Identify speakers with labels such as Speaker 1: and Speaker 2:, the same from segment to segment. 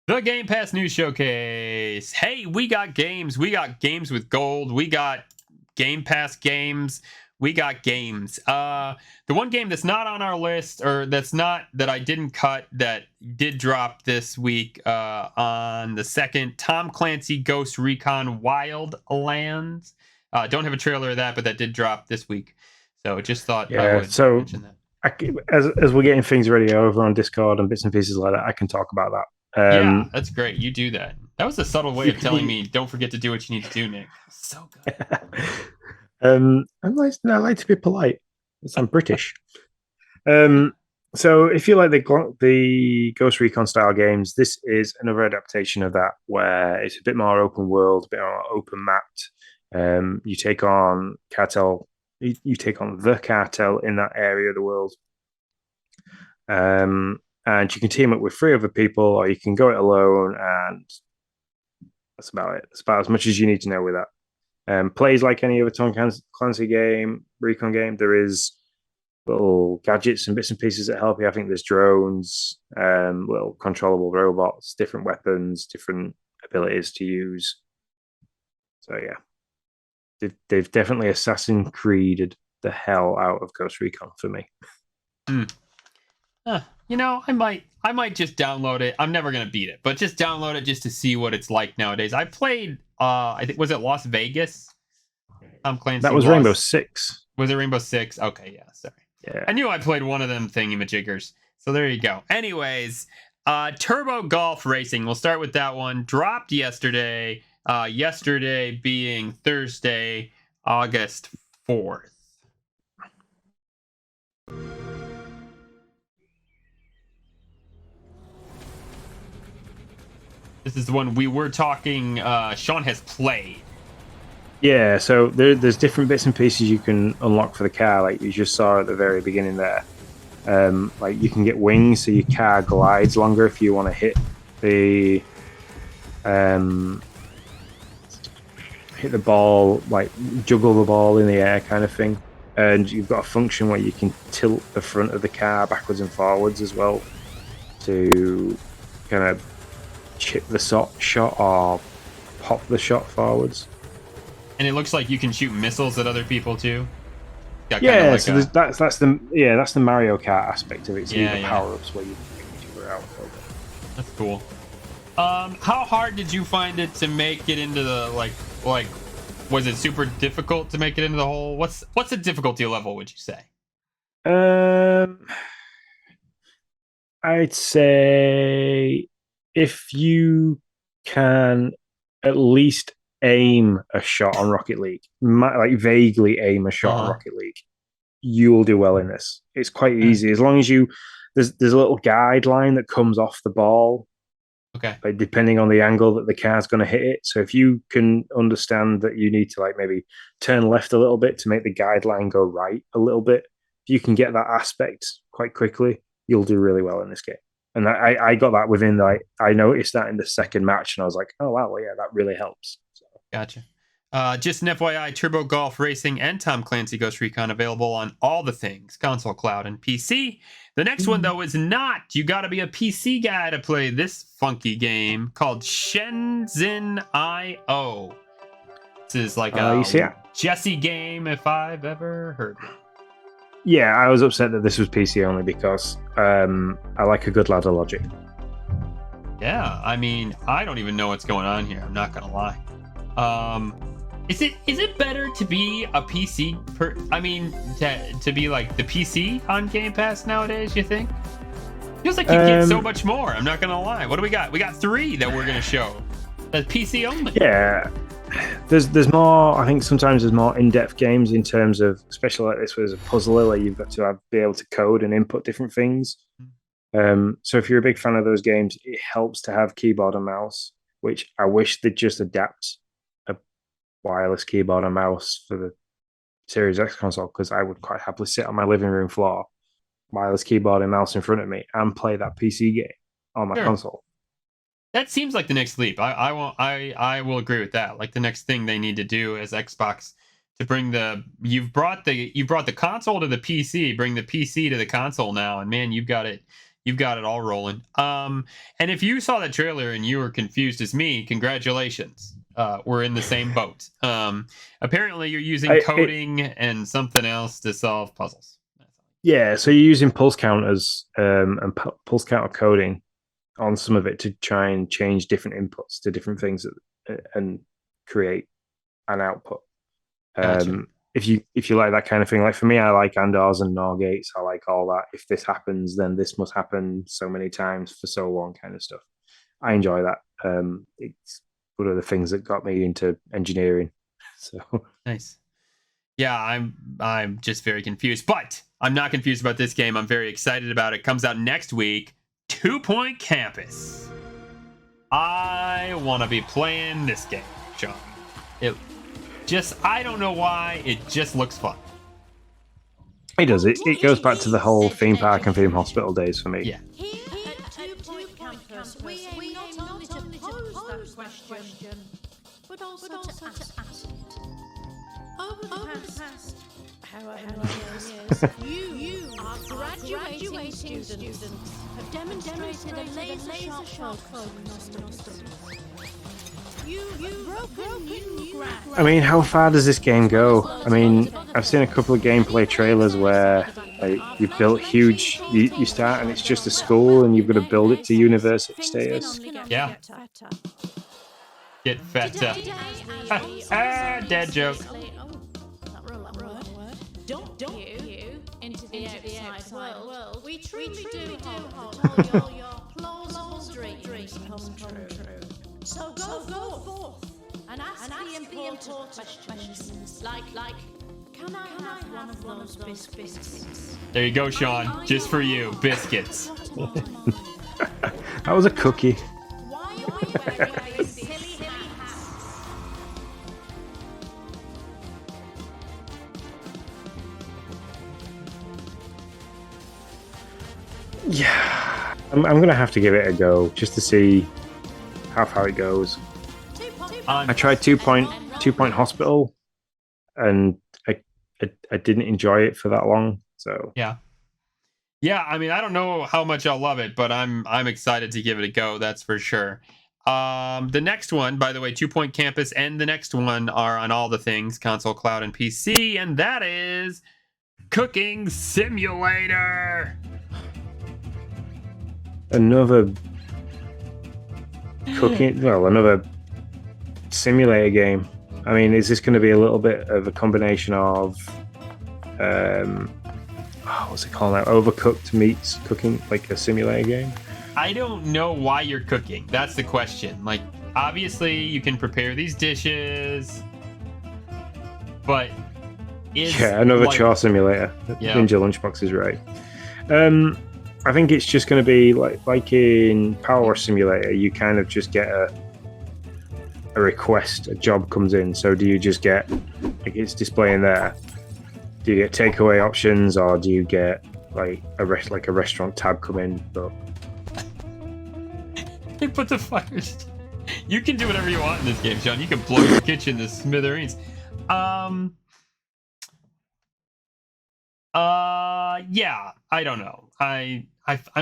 Speaker 1: The Game Pass News Showcase. Hey, we got games. We got games with gold. We got Game Pass games. We got games. The one game that's not on our list, or that I didn't cut, that did drop this week on the 2nd, Tom Clancy Ghost Recon Wildlands. Don't have a trailer of that, but that did drop this week. So just thought I would mention that.
Speaker 2: As we're getting things ready over on Discord and bits and pieces like that, I can talk about that.
Speaker 1: Yeah, that's great. You do that. That was a subtle way of telling me don't forget to do what you need to do, Nick. So good.
Speaker 2: I like to be polite. I'm British. So if you like the Ghost Recon style games, this is another adaptation of that, where it's a bit more open world, a bit more open mapped. You take on cartel. You take on the cartel in that area of the world. And you can team up with 3 other people, or you can go it alone, and that's about it. That's about as much as you need to know with that. Plays like any other Tom Clancy game, Recon game. There is little gadgets and bits and pieces that help you. I think there's drones, little controllable robots, different weapons, different abilities to use. So yeah, they've definitely Assassin's Creeded the hell out of Ghost Recon for me.
Speaker 1: I might just download it. I'm never gonna beat it, but just download it just to see what it's like nowadays. I played. I think, was it Las Vegas? Tom Clancy.
Speaker 2: That was Rainbow Six.
Speaker 1: Was it Rainbow Six? Okay, yeah. Sorry.
Speaker 2: Yeah.
Speaker 1: I knew I played one of them thingy-majiggers. So there you go. Anyways, Turbo Golf Racing. We'll start with that one. Dropped yesterday. Yesterday being Thursday, August 4th. This is the one we were talking. Sean has played.
Speaker 2: Yeah, so there's different bits and pieces you can unlock for the car, like you just saw at the very beginning there. Like you can get wings, so your car glides longer if you want to hit the ball, like juggle the ball in the air kind of thing. And you've got a function where you can tilt the front of the car backwards and forwards as well to kind of chip the shot or pop the shot forwards.
Speaker 1: And it looks like you can shoot missiles at other people too.
Speaker 2: Yeah, like so that's the Mario Kart aspect of it. So you have power-ups where you can each other out.
Speaker 1: That's cool. How hard did you find it to make it into the like? Was it super difficult to make it into the hole? What's the difficulty level, would you say?
Speaker 2: I'd say if you can at least aim a shot on Rocket League, like vaguely aim a shot on Rocket League, you will do well in this. It's quite easy as long as there's a little guideline that comes off the ball.
Speaker 1: Okay.
Speaker 2: Like depending on the angle that the car's going to hit it. So if you can understand that you need to like maybe turn left a little bit to make the guideline go right a little bit, if you can get that aspect quite quickly, you'll do really well in this game. And I got that within, like, I noticed that in the second match, and I was like, oh wow, well, yeah, that really helps. So.
Speaker 1: Gotcha. Just an FYI, Turbo Golf Racing and Tom Clancy Ghost Recon available on all the things, console, cloud, and PC. The next one, though, is not. You got to be a PC guy to play this funky game called Shenzan IO. This is like a Jesse game, if I've ever heard one.
Speaker 2: Yeah, I was upset that this was PC only because I like a good ladder logic.
Speaker 1: Yeah, I mean, I don't even know what's going on here. I'm not gonna lie. Is it better to be a PC? To be like the PC on Game Pass nowadays? You think? Feels like you get so much more. I'm not gonna lie. What do we got? We got 3 that we're gonna show. That's PC only.
Speaker 2: Yeah. There's more. I think sometimes there's more in-depth games in terms of, especially like this, where there's a puzzler where you've got to be able to code and input different things. So if you're a big fan of those games, it helps to have keyboard and mouse, which I wish they'd just adapt a wireless keyboard and mouse for the Series X console, because I would quite happily sit on my living room floor, wireless keyboard and mouse in front of me, and play that PC game on my console.
Speaker 1: That seems like the next leap. I will agree with that. Like the next thing they need to do as Xbox to bring you've brought the console to the PC, bring the PC to the console now, and man, you've got it You've got it all rolling. And if you saw that trailer and you were confused as me, congratulations. We're in the same boat. Apparently, you're using coding and something else to solve puzzles.
Speaker 2: Yeah, so you're using pulse counters and pulse counter coding on some of it to try and change different inputs to different things and create an output.
Speaker 1: Gotcha.
Speaker 2: If you like that kind of thing, like for me, I like ANDs and NOR gates. I like all that. If this happens, then this must happen so many times for so long, kind of stuff. I enjoy that. It's one of the things that got me into engineering. So
Speaker 1: nice. Yeah, I'm just very confused, but I'm not confused about this game. I'm very excited about it. Comes out next week. 2 Point Campus. I want to be playing this game, Sean. I don't know why, it just looks fun.
Speaker 2: It does. It goes back to the whole theme park and theme hospital days for me.
Speaker 1: Yeah.
Speaker 3: Here at 2 Point Campus, we aim not only to pose that question, but also to ask it. Over the past however many years, you, our graduating students, have demonstrated a laser-sharp focus.
Speaker 2: I mean, how far does this game go? I mean, I've seen a couple of gameplay trailers where you've built huge. You start and it's just a school, and you've got to build it to university status.
Speaker 1: Yeah. Get fatter. Dead joke.
Speaker 3: Don't you into the outside world. We truly do hope all your plausible dreams come true. So go forth and ask the important questions like, can I have one of those biscuits?
Speaker 1: There you go, Sean. Just for you, biscuits.
Speaker 2: That was a cookie.
Speaker 3: Why are we wearing these silly hats?
Speaker 2: Yeah, I'm gonna have to give it a go just to see how far it goes. I tried 2 Point Hospital, and I didn't enjoy it for that long. So
Speaker 1: yeah. I mean, I don't know how much I'll love it, but I'm excited to give it a go. That's for sure. The next one, by the way, 2 Point Campus, and the next one are on all the things, console, cloud, and PC, and that is Cooking Simulator.
Speaker 2: Another another simulator game. I mean, is this going to be a little bit of a combination of what's it called now? Overcooked meets cooking, like a simulator game?
Speaker 1: I don't know why you're cooking. That's the question. Like, obviously you can prepare these dishes, but
Speaker 2: another chore simulator.
Speaker 1: Yeah.
Speaker 2: Ninja Lunchbox is right. I think it's just going to be like in Power Simulator. You kind of just get a request, a job comes in. So do you just get, like it's displaying there? Do you get takeaway options, or do you get like a restaurant tab come in? But
Speaker 1: they put the fires. You can do whatever you want in this game, Sean. You can blow your kitchen to smithereens. Yeah, I don't know. I'm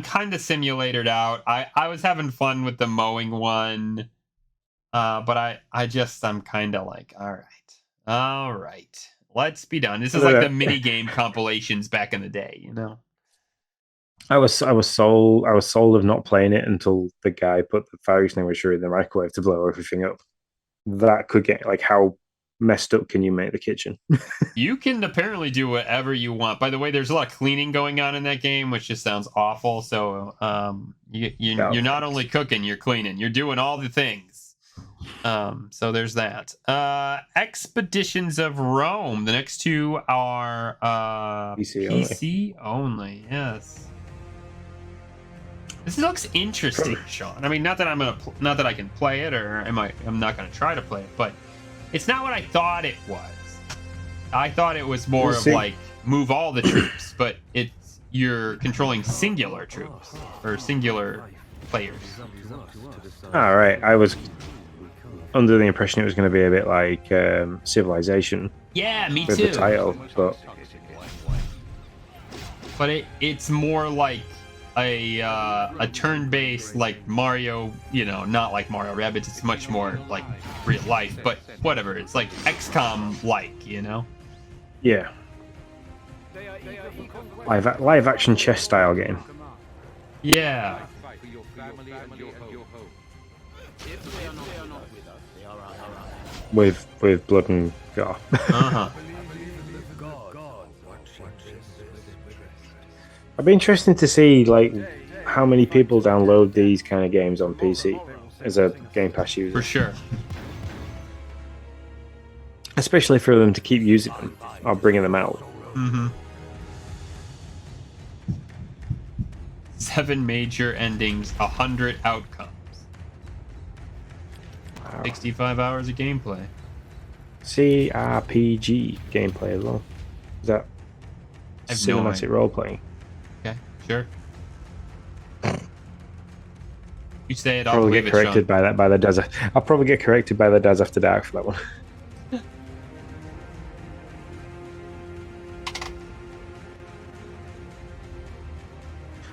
Speaker 1: kind of simulatored out. I was having fun with the mowing one, but I'm kind of like, all right, let's be done. This is like the mini game compilations back in the day, you know.
Speaker 2: I was sold of not playing it until the guy put the fire extinguisher in the microwave to blow everything up. That could get, like, how messed up can you make the kitchen?
Speaker 1: You can apparently do whatever you want. By the way, there's a lot of cleaning going on in that game, which just sounds awful. So you're not only cooking, you're cleaning. You're doing all the things. So there's that. Expeditions of Rome. The next two are PC only. Yes. This looks interesting, Sean. I mean, not that I can play it, or I'm not gonna try to play it, but it's not what I thought it was. I thought it was more of like move all the troops, but you're controlling singular troops or singular players.
Speaker 2: All right, I was under the impression it was going to be a bit like Civilization.
Speaker 1: Yeah, me
Speaker 2: with
Speaker 1: too.
Speaker 2: The title, but
Speaker 1: it's more like a turn-based like Mario, not like Mario Rabbids. It's much more like real life, but whatever. It's like XCOM-like,
Speaker 2: Yeah. Live action chess style game.
Speaker 1: Yeah.
Speaker 2: With blood and gore.
Speaker 1: Uh-huh.
Speaker 2: It'd be interesting to see like how many people download these kind of games on PC as a Game Pass user.
Speaker 1: For sure.
Speaker 2: Especially for them to keep using them or bringing them out.
Speaker 1: Mm-hmm. 7 major endings, 100 outcomes.
Speaker 2: Wow.
Speaker 1: 65 hours of gameplay.
Speaker 2: CRPG gameplay as well. Is that
Speaker 1: I have no
Speaker 2: cinematic
Speaker 1: idea.
Speaker 2: role playing?
Speaker 1: Okay, sure. You say it, I'll
Speaker 2: Probably
Speaker 1: believe
Speaker 2: get
Speaker 1: it,
Speaker 2: corrected
Speaker 1: Sean.
Speaker 2: by the Daz. I'll probably get corrected by the Daz After Dark for that one.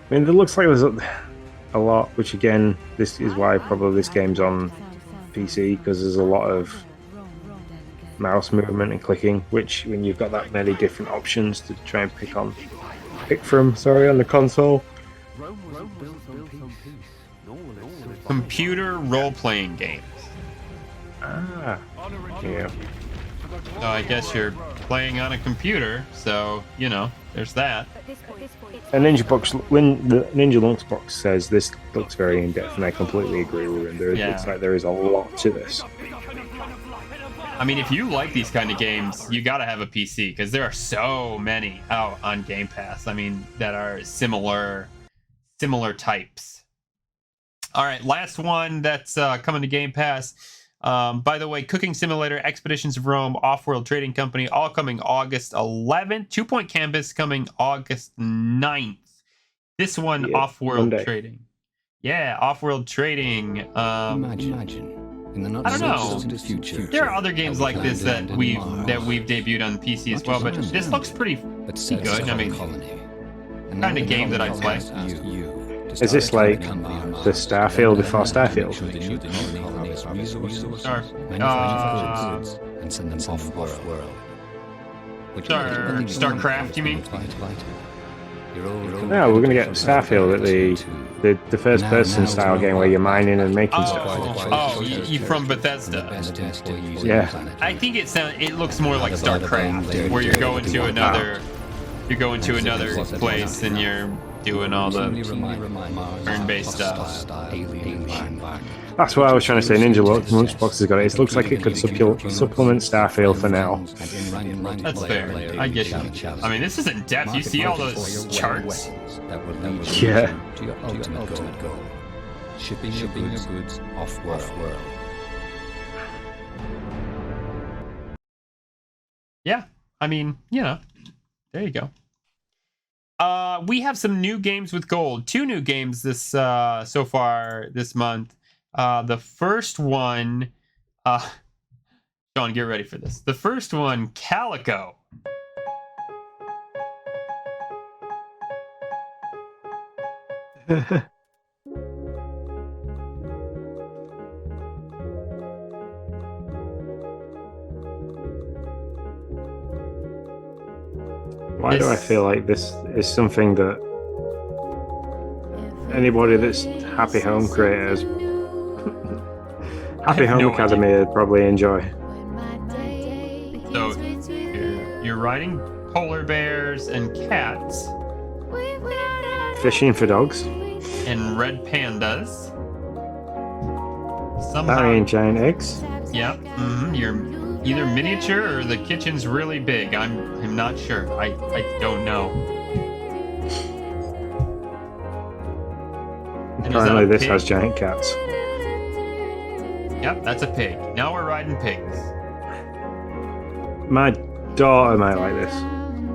Speaker 2: I mean, it looks like there's a lot, which again, this is why probably this game's on PC, because there's a lot of mouse movement and clicking, which when you've got that many different options to try and pick from, on the console.
Speaker 1: Computer role-playing games.
Speaker 2: Ah, yeah.
Speaker 1: So I guess you're playing on a computer, so, there's that.
Speaker 2: And Ninja Lunchbox says this looks very in-depth, and I completely agree with him. It looks like there is a lot to this.
Speaker 1: I mean, if you like these kind of games, you gotta have a PC, because there are so many out on Game Pass. I mean, that are similar types. All right, last one that's coming to Game Pass. By the way, Cooking Simulator, Expeditions of Rome, Offworld Trading Company, all coming August 11th. 2 Point Campus coming August 9th. This one, Offworld
Speaker 2: Monday.
Speaker 1: Trading. Yeah, Offworld Trading.
Speaker 4: Imagine. In the not
Speaker 1: I don't know.
Speaker 4: so distant future,
Speaker 1: There are other games like this that we've debuted on PC as well, but this looks pretty good. I mean, kind of game that I play.
Speaker 2: Is this like the Starfield before Starfield?
Speaker 1: StarCraft, you mean?
Speaker 2: No, we're going to get Starfield at the first-person style game where you're mining and making stuff.
Speaker 1: You from Bethesda?
Speaker 2: Yeah.
Speaker 1: I think it looks more like StarCraft, where you're going to another place and you're doing all the turn-based stuff.
Speaker 2: That's what I was trying to say. Ninja Lunchbox has got it. It looks like it could supplement Starfield for now.
Speaker 1: That's fair. I get you. I mean, this is in depth. You see all those charts?
Speaker 2: Yeah.
Speaker 4: To your ultimate goal. Shipping your goods off-world.
Speaker 1: Yeah. I mean, there you go. We have some new games with gold. 2 new games this so far this month. The first one, Sean, get ready for this. The first one, Calico.
Speaker 2: Why do I feel like this is something that anybody that's Happy Home creators, Happy Home Academy would probably enjoy?
Speaker 1: So you're riding polar bears and cats
Speaker 2: Fishing for dogs.
Speaker 1: and red pandas.
Speaker 2: That
Speaker 1: Somehow,
Speaker 2: ain't giant eggs.
Speaker 1: yeah, you're either miniature or the kitchen's really big. I'm not sure. I don't know. And is that
Speaker 2: Apparently
Speaker 1: a
Speaker 2: this
Speaker 1: pig?
Speaker 2: has giant cats.
Speaker 1: Yep, that's a pig. Now we're riding pigs.
Speaker 2: My daughter might like this.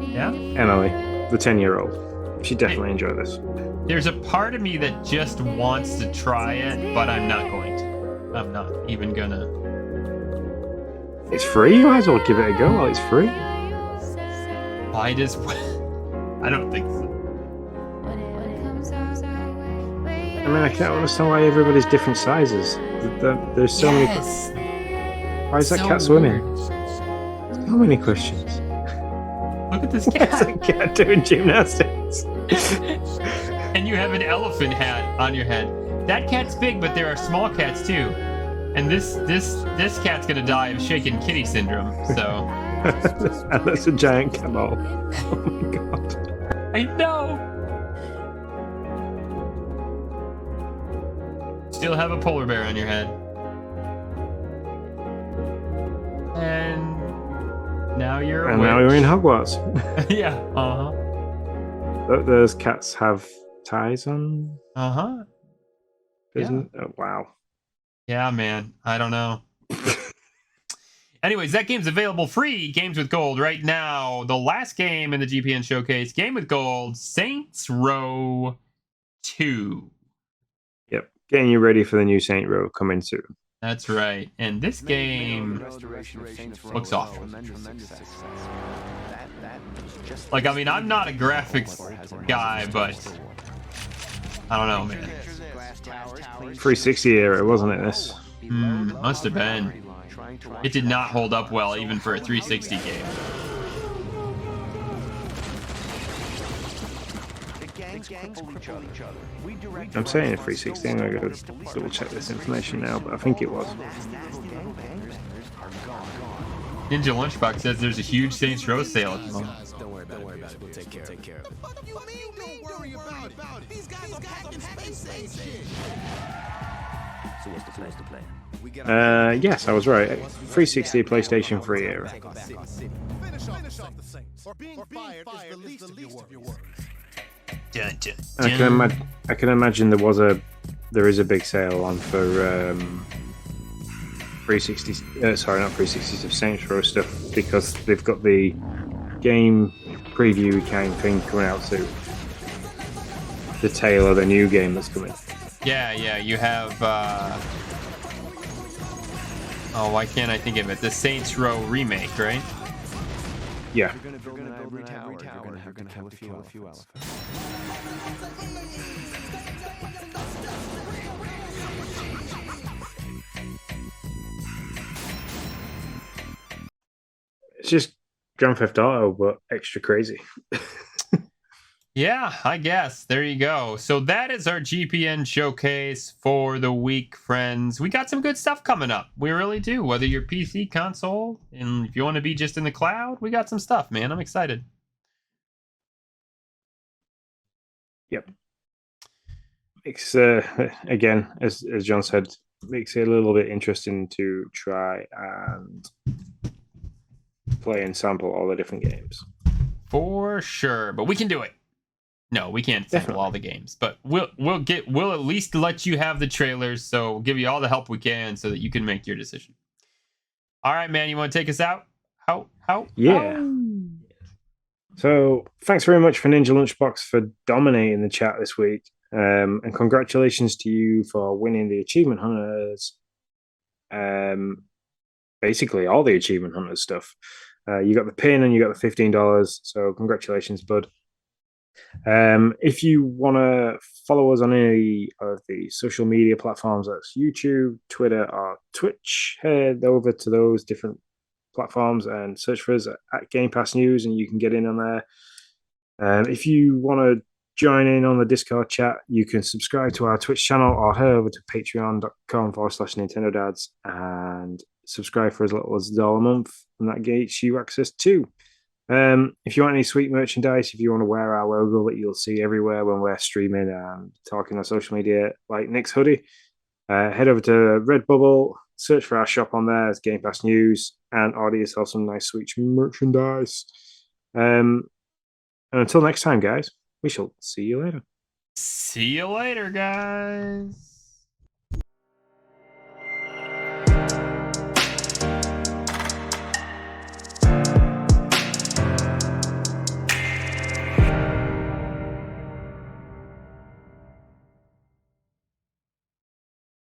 Speaker 1: Yeah?
Speaker 2: Emily, the 10-year-old. She'd definitely enjoy this.
Speaker 1: There's a part of me that just wants to try it, but I'm not going to. I'm not even gonna.
Speaker 2: It's free. You might as well give it a go while it's free.
Speaker 1: I don't think so.
Speaker 2: mean, I can't understand why everybody's different sizes. There's so many. Why is that
Speaker 1: So
Speaker 2: cat swimming?
Speaker 1: weird.
Speaker 2: So many questions.
Speaker 1: Look at this
Speaker 2: Why is
Speaker 1: cat.
Speaker 2: that cat doing gymnastics?
Speaker 1: And you have an elephant hat on your head. That cat's big, but there are small cats too. And this cat's gonna die of shaken kitty syndrome. So
Speaker 2: And that's a giant camel. Oh my god.
Speaker 1: I know. Still have a polar bear on your head. And now you're a
Speaker 2: And now you're in Hogwarts.
Speaker 1: Yeah. Uh-huh.
Speaker 2: Those cats have ties on.
Speaker 1: Uh-huh.
Speaker 2: Isn't? Oh, wow.
Speaker 1: Yeah, man. I don't know. Anyways, that game's available free. Games with Gold right now. The last game in the GPN showcase, Game with Gold, Saints Row 2.
Speaker 2: Yep. Getting you ready for the new Saint Row coming soon.
Speaker 1: That's right. And this game looks awful. Like, I mean, I'm not a graphics guy, but I don't know, man.
Speaker 2: 360 era, wasn't it? This.
Speaker 1: Must have been. It did not hold up well, even for a 360 game.
Speaker 2: I'm saying a 360. I'm gonna go double check this information now, but I think it was.
Speaker 1: Ninja Lunchbox says there's a huge Saints Row sale at the moment.
Speaker 5: Don't worry about it. We'll take care of it.
Speaker 3: What do you mean don't worry about it? These guys are packing space age shit.
Speaker 5: So what's the plan?
Speaker 2: Yes, I was right. 360 PlayStation 3 era.
Speaker 3: Finish off the Saints. Or being fired is the least of your worries.
Speaker 1: Dun, dun,
Speaker 2: I can imagine there is a big sale on for 360. Sorry, not 360s of Saints Row stuff because they've got the game preview kind of thing coming out soon. The tail of the new game that's coming.
Speaker 1: Yeah, you have oh, why can't I think of it? The Saints Row remake, right?
Speaker 2: Yeah.
Speaker 5: You're gonna build an ivory tower. You're gonna have a few elephants.
Speaker 2: It's just Grand Theft Auto, but extra crazy.
Speaker 1: Yeah, I guess. There you go. So that is our GPN showcase for the week, friends. We got some good stuff coming up. We really do. Whether you're PC, console, and if you want to be just in the cloud, we got some stuff, man. I'm excited.
Speaker 2: Yep. Makes again, as John said, makes it a little bit interesting to try and play and sample all the different games.
Speaker 1: For sure. But we can do it. No, we can't sample all the games, but we'll at least let you have the trailers, so we'll give you all the help we can so that you can make your decision. All right, man, you want to take us out? How?
Speaker 2: Yeah. So thanks very much for Ninja Lunchbox for dominating the chat this week, and congratulations to you for winning the Achievement Hunters. Basically all the Achievement Hunters stuff. You got the pin and you got the $15. So congratulations, bud. If you want to follow us on any of the social media platforms, that's YouTube, Twitter, or Twitch, head over to those different platforms and search for us at Game Pass News, and you can get in on there. If you want to join in on the Discord chat, you can subscribe to our Twitch channel or head over to patreon.com/Nintendo Dads and subscribe for as little as $1 a month, and that gets you access to. If you want any sweet merchandise, if you want to wear our logo that you'll see everywhere when we're streaming and talking on social media, like Nick's hoodie, head over to Redbubble, search for our shop on there as Game Pass News, and order yourself some nice sweet merchandise. And until next time, guys, we shall see you later.
Speaker 1: See you later, guys.